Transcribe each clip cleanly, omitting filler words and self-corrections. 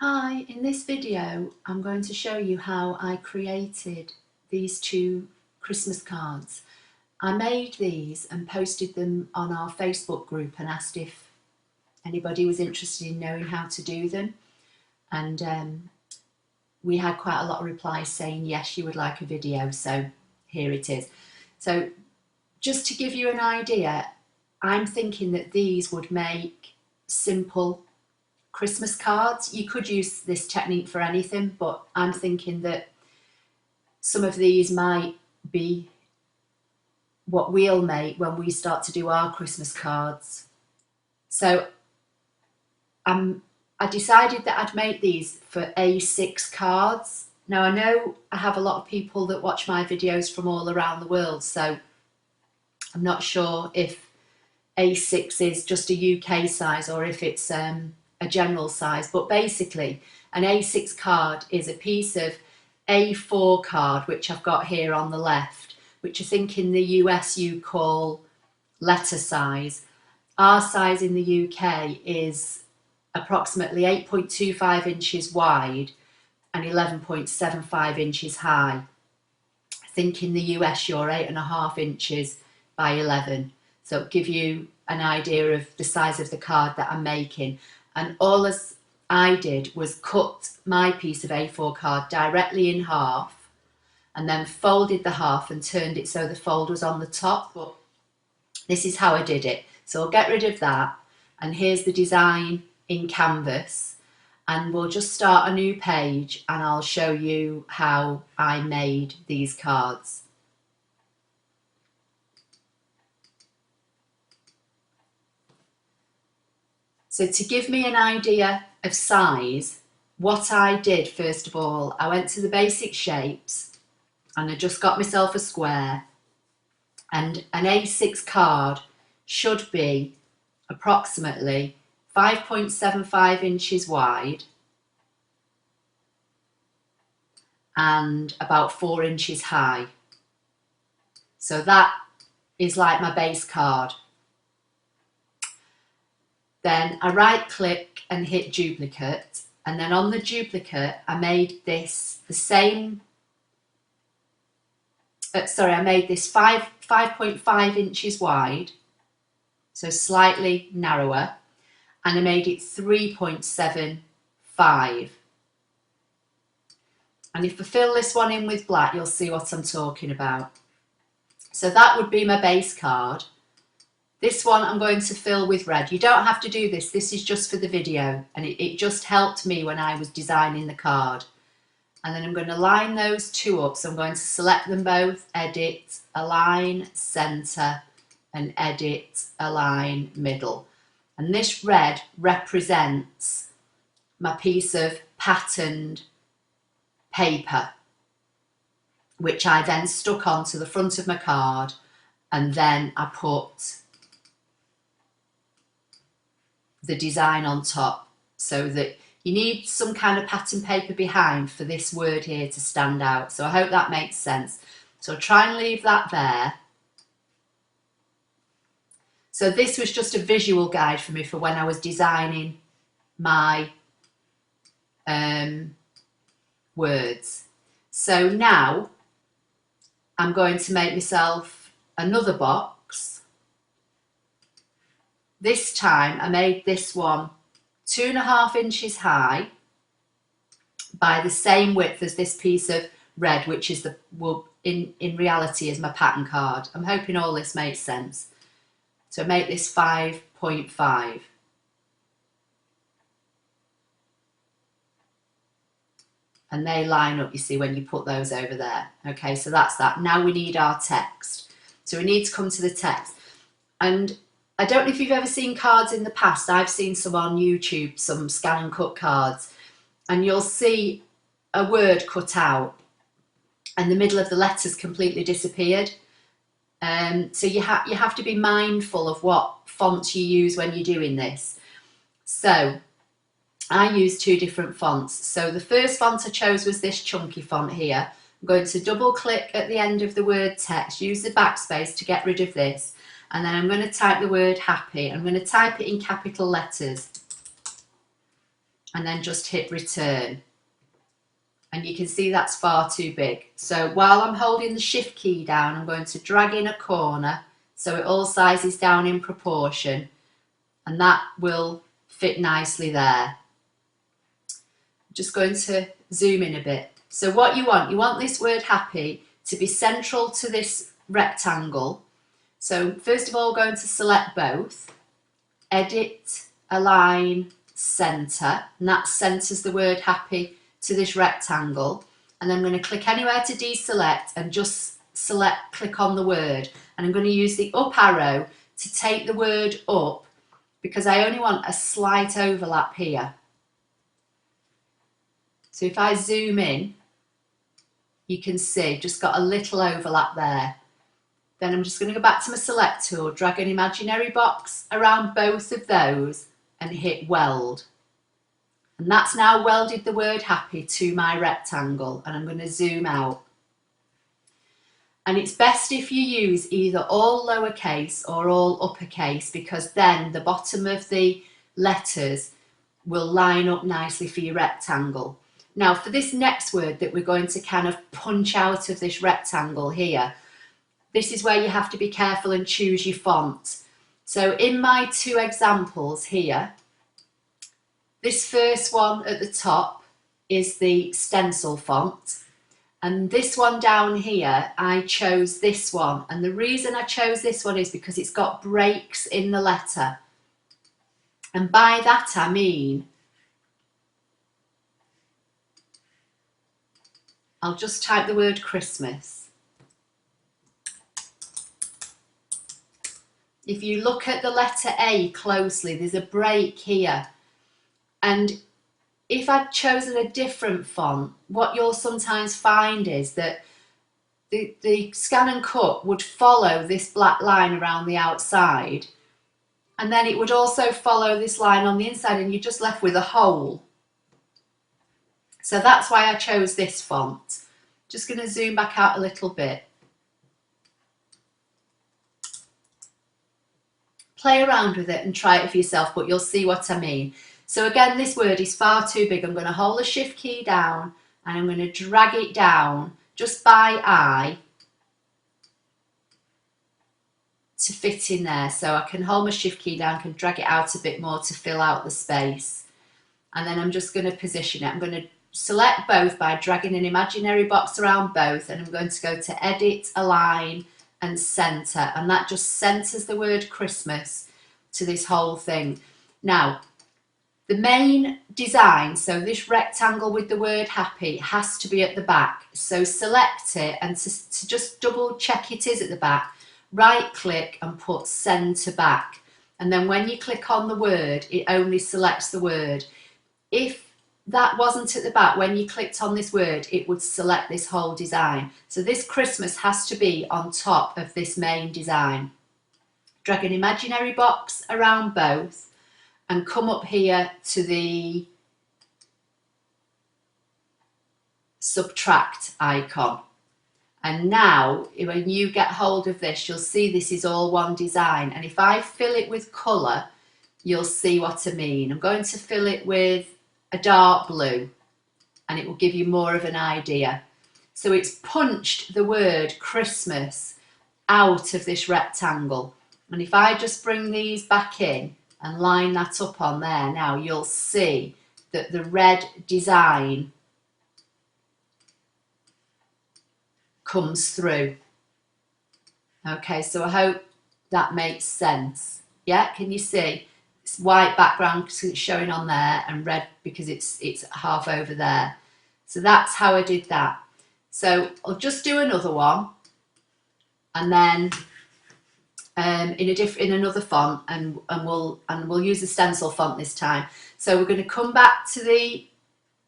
Hi, in this video I'm going to show you how I created these two Christmas cards. I made these and posted them on our Facebook group and asked if anybody was interested in knowing how to do them, and we had quite a lot of replies saying yes, you would like a video, so here it is. So just to give you an idea, I'm thinking that these would make simple Christmas cards. You could use this technique for anything, but I'm thinking that some of these might be what we'll make when we start to do our Christmas cards. So I decided that I'd make these for A6 cards. Now I know I have a lot of people that watch my videos from all around the world, so I'm not sure if A6 is just a UK size or if it's a general size, but basically an A6 card is a piece of A4 card, which I've got here on the left, which I think in the US you call letter size. Our size in the UK is approximately 8.25 inches wide and 11.75 inches high. I think in the US you're 8.5 inches by 11. So it'll give you an idea of the size of the card that I'm making. And all as I did was cut my piece of A4 card directly in half and then folded the half and turned it so the fold was on the top. But this is how I did it. So I'll get rid of that, and here's the design in Canvas, and we'll just start a new page and I'll show you how I made these cards. So to give me an idea of size, what I did first of all, I went to the basic shapes and I just got myself a square, and an A6 card should be approximately 5.75 inches wide and about 4 inches high. So that is like my base card. Then I right click and hit duplicate, and then on the duplicate I made this the same, I made this 5.5 inches wide, so slightly narrower, and I made it 3.75. And if I fill this one in with black, you'll see what I'm talking about. So that would be my base card. This one I'm going to fill with red. You don't have to do this. This is just for the video, and it just helped me when I was designing the card. And then I'm going to line those two up. So I'm going to select them both, edit, align, center, and edit, align, middle. And this red represents my piece of patterned paper, which I then stuck onto the front of my card, and then I put the design on top, so that you need some kind of pattern paper behind for this word here to stand out. So I hope that makes sense. So I'll try and leave that there. So this was just a visual guide for me for when I was designing my words. So now I'm going to make myself another box. This time I made this one 2.5 inches high by the same width as this piece of red, which is the, well, in reality is my pattern card. I'm hoping all this makes sense. So make this 5.5. And they line up, you see, when you put those over there. Okay, so that's that. Now we need our text. So we need to come to the text. And I don't know if you've ever seen cards in the past. I've seen some on YouTube, some ScanNCut cards, and you'll see a word cut out and the middle of the letters completely disappeared. So you have to be mindful of what font you use when you're doing this. So I use two different fonts. So the first font I chose was this chunky font here. I'm going to double click at the end of the word text, use the backspace to get rid of this, and then I'm going to type the word happy. I'm going to type it in capital letters. and then just hit return. And you can see that's far too big. So while I'm holding the shift key down, I'm going to drag in a corner so it all sizes down in proportion, and that will fit nicely there. I'm just going to zoom in a bit. So what you want this word happy to be central to this rectangle. So first of all, going to select both, edit, align, center, and that centers the word happy to this rectangle. And then I'm going to click anywhere to deselect and just click on the word. And I'm going to use the up arrow to take the word up because I only want a slight overlap here. So if I zoom in, you can see just got a little overlap there. Then I'm just going to go back to my select tool, drag an imaginary box around both of those and hit weld. And that's now welded the word happy to my rectangle, and I'm going to zoom out. And it's best if you use either all lowercase or all uppercase, because then the bottom of the letters will line up nicely for your rectangle. Now for this next word that we're going to kind of punch out of this rectangle here, this is where you have to be careful and choose your font. So in my two examples here, this first one at the top is the Stencil Font, and this one down here, I chose this one. And the reason I chose this one is because it's got breaks in the letter. And by that I mean, I'll just type the word Christmas. If you look at the letter A closely, there's a break here. And if I'd chosen a different font, what you'll sometimes find is that the ScanNCut would follow this black line around the outside, and then it would also follow this line on the inside, and you're just left with a hole. So that's why I chose this font. Just going to zoom back out a little bit. Play around with it and try it for yourself, but you'll see what I mean. So again, this word is far too big. I'm going to hold the shift key down and I'm going to drag it down just by eye to fit in there. So I can hold my shift key down, can drag it out a bit more to fill out the space. And then I'm just going to position it. I'm going to select both by dragging an imaginary box around both, and I'm going to go to edit, align and center, and that just centers the word Christmas to this whole thing. Now, the main design, so this rectangle with the word happy, has to be at the back. So select it, and to just double check it is at the back, right click and put center back. And then when you click on the word, it only selects the word. If that wasn't at the back, when you clicked on this word, it would select this whole design. So this Christmas has to be on top of this main design. Drag an imaginary box around both and come up here to the subtract icon. And now when you get hold of this, you'll see this is all one design. And if I fill it with colour, you'll see what I mean. I'm going to fill it with a dark blue, and it will give you more of an idea. So it's punched the word Christmas out of this rectangle. And if I just bring these back in and line that up on there, now you'll see that the red design comes through. Okay, so I hope that makes sense. Yeah, can you see? It's white background because it's showing on there, and red because it's half over there. So that's how I did that. So I'll just do another one, and then in another font, and we'll use the stencil font this time. So we're going to come back to the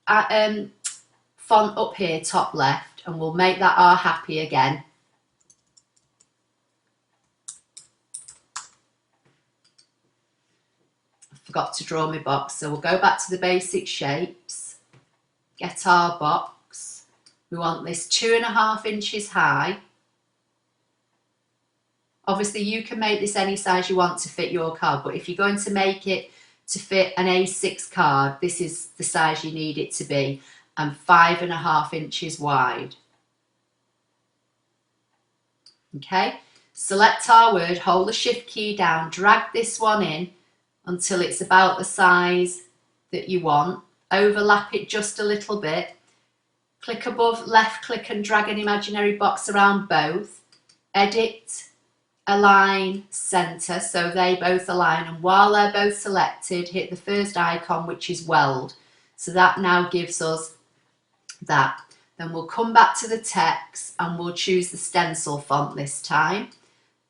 font up here, top left, and we'll make that our happy again. Forgot to draw my box, so we'll go back to the basic shapes, get our box. We want this 2.5 inches high. Obviously you can make this any size you want to fit your card, but if you're going to make it to fit an A6 card. This is the size you need it to be, and 5.5 inches wide. Okay, select our word, hold the shift key down, drag this one in until it's about the size that you want, overlap it just a little bit, click above, left click and drag an imaginary box around both, edit, align, center, so they both align, and while they're both selected, hit the first icon, which is weld. So that now gives us that. Then we'll come back to the text and we'll choose the stencil font this time.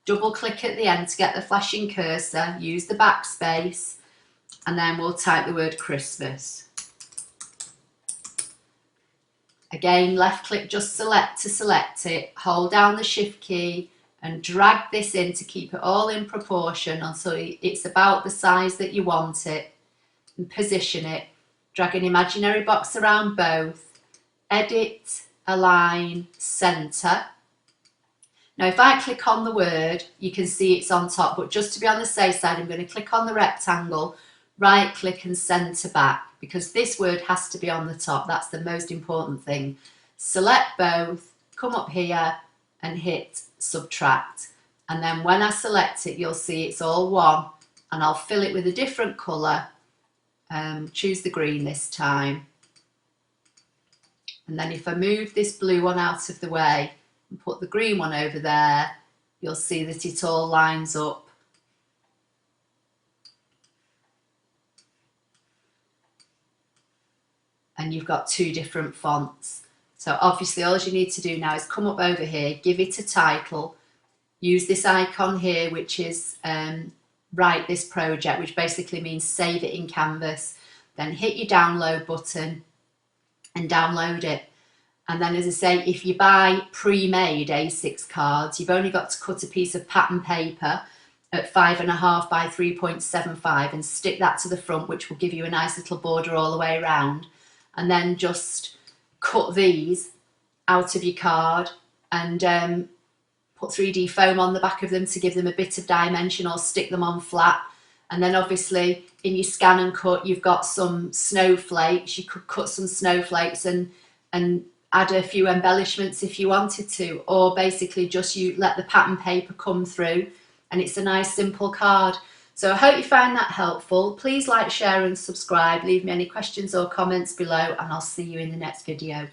Double click at the end to get the flashing cursor, use the backspace, and then we'll type the word Christmas. Again, left click just select to select it, hold down the shift key and drag this in to keep it all in proportion until it's about the size that you want it, and position it, drag an imaginary box around both, edit, align, center. Now if I click on the word, you can see it's on top, but just to be on the safe side, I'm going to click on the rectangle, right click and center back, because this word has to be on the top. That's the most important thing. Select both, come up here and hit subtract, and then when I select it you'll see it's all one, and I'll fill it with a different colour. Choose the green this time, and then if I move this blue one out of the way and put the green one over there, you'll see that it all lines up. And you've got two different fonts. So obviously all you need to do now is come up over here, give it a title, use this icon here, which is write this project, which basically means save it in Canvas, then hit your download button and download it. And then, as I say, if you buy pre-made A6 cards, you've only got to cut a piece of pattern paper at 5.5 by 3.75 and stick that to the front, which will give you a nice little border all the way around. And then just cut these out of your card and put 3D foam on the back of them to give them a bit of dimension, or stick them on flat. And then obviously in your scan and cut you've got some snowflakes. You could cut some snowflakes and add a few embellishments if you wanted to, or basically just you let the pattern paper come through and it's a nice simple card. So I hope you find that helpful. Please like, share and subscribe. Leave me any questions or comments below, and I'll see you in the next video.